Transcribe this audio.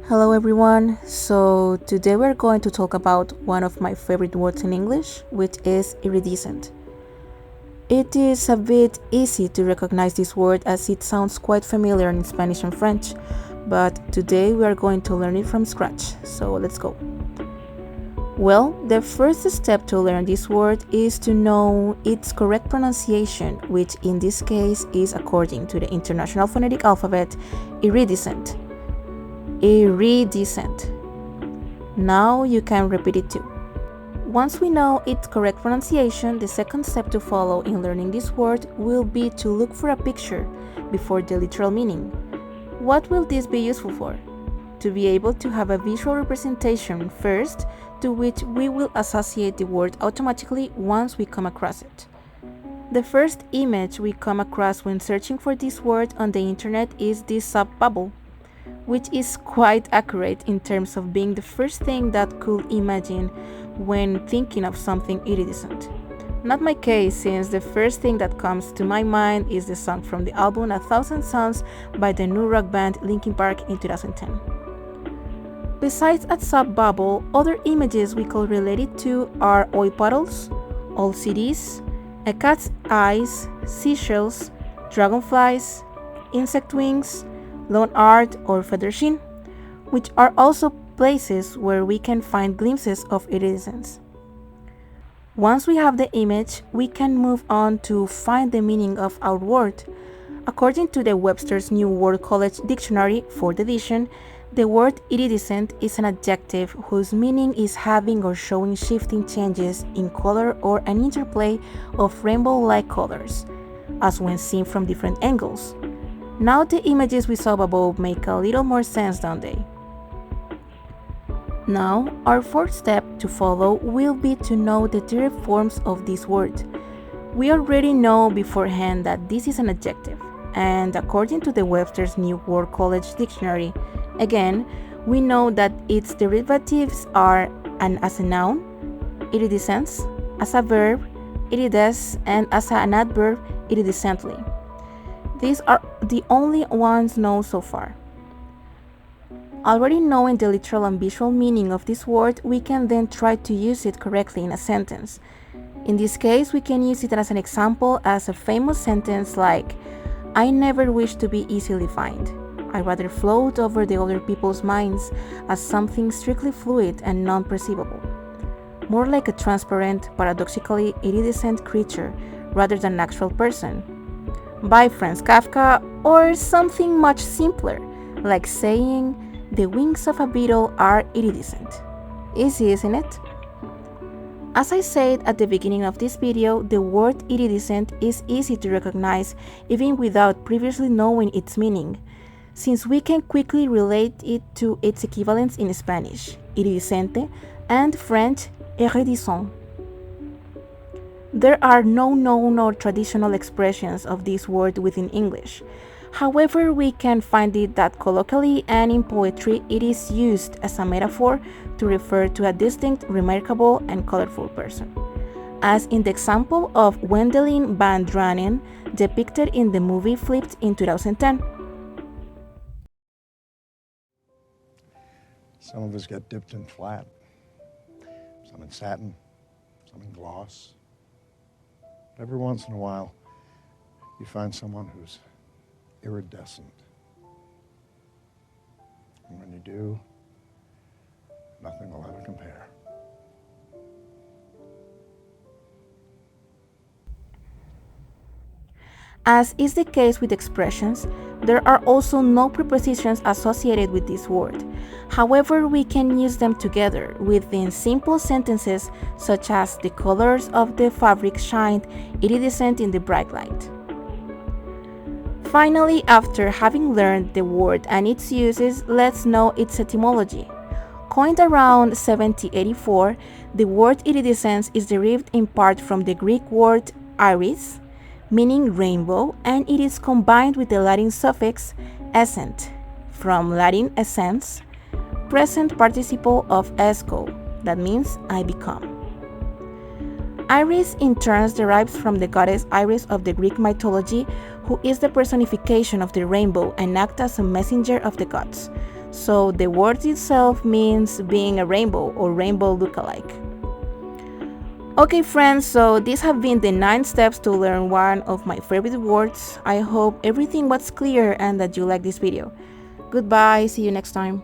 Hello everyone. So today we're going to talk about one of my favorite words in English, which is iridescent. It is a bit easy to recognize this word as it sounds quite familiar in Spanish and French, but today we are going to learn it from scratch. So let's go. Well, the first step to learn this word is to know its correct pronunciation, which in this case is according to the International Phonetic Alphabet, iridescent. Iridescent. Now you can repeat it too. Once we know its correct pronunciation, the second step to follow in learning this word will be to look for a picture before the literal meaning. What will this be useful for? To be able to have a visual representation first, to which we will associate the word automatically once we come across it. The first image we come across when searching for this word on the internet is this soap bubble, which is quite accurate in terms of being the first thing that could imagine when thinking of something iridescent. Not my case, since the first thing that comes to my mind is the song from the album A Thousand Suns by the new rock band Linkin Park in 2010. Besides a soap bubble, other images we could relate it to are oil puddles, old CDs, a cat's eyes, seashells, dragonflies, insect wings, lawn art, or feather sheen, which are also places where we can find glimpses of iridescence. Once we have the image, we can move on to find the meaning of our word. According to the Webster's New World College Dictionary, 4th edition, the word iridescent is an adjective whose meaning is having or showing shifting changes in color or an interplay of rainbow-like colors, as when seen from different angles. Now the images we saw above make a little more sense, don't they? Now, our fourth step to follow will be to know the direct forms of this word. We already know beforehand that this is an adjective, and according to the Webster's New World College Dictionary, again, we know that its derivatives are as a noun, iridescence, as a verb, irides, and as an adverb, iridescently. These are the only ones known so far. Already knowing the literal and visual meaning of this word, we can then try to use it correctly in a sentence. In this case, we can use it as an example as a famous sentence like, I never wish to be easily fined. I rather float over the other people's minds as something strictly fluid and non-perceivable. More like a transparent, paradoxically iridescent creature rather than an actual person. By Franz Kafka, or something much simpler, like saying, the wings of a beetle are iridescent. Easy, isn't it? As I said at the beginning of this video, the word iridescent is easy to recognize even without previously knowing its meaning, since we can quickly relate it to its equivalents in Spanish, iridescente, and French, iridescent. There are no known or traditional expressions of this word within English. However, we can find it that colloquially and in poetry it is used as a metaphor to refer to a distinct, remarkable, and colorful person, as in the example of Wendelin van Dranen depicted in the movie Flipped in 2010. Some of us get dipped in flat, some in satin, some in gloss. But every once in a while, you find someone who's iridescent. And when you do, nothing will ever compare. As is the case with expressions, there are also no prepositions associated with this word. However, we can use them together within simple sentences such as the colors of the fabric shined iridescent in the bright light. Finally, after having learned the word and its uses, let's know its etymology. Coined around 1784, the word iridescence is derived in part from the Greek word iris, meaning rainbow, and it is combined with the Latin suffix escent, from Latin essence, present participle of esco, that means I become. Iris in turn derives from the goddess Iris of the Greek mythology, who is the personification of the rainbow and acts as a messenger of the gods. So the word itself means being a rainbow or rainbow lookalike. Okay friends, so these have been the 9 steps to learn one of my favorite words. I hope everything was clear and that you liked this video. Goodbye, see you next time.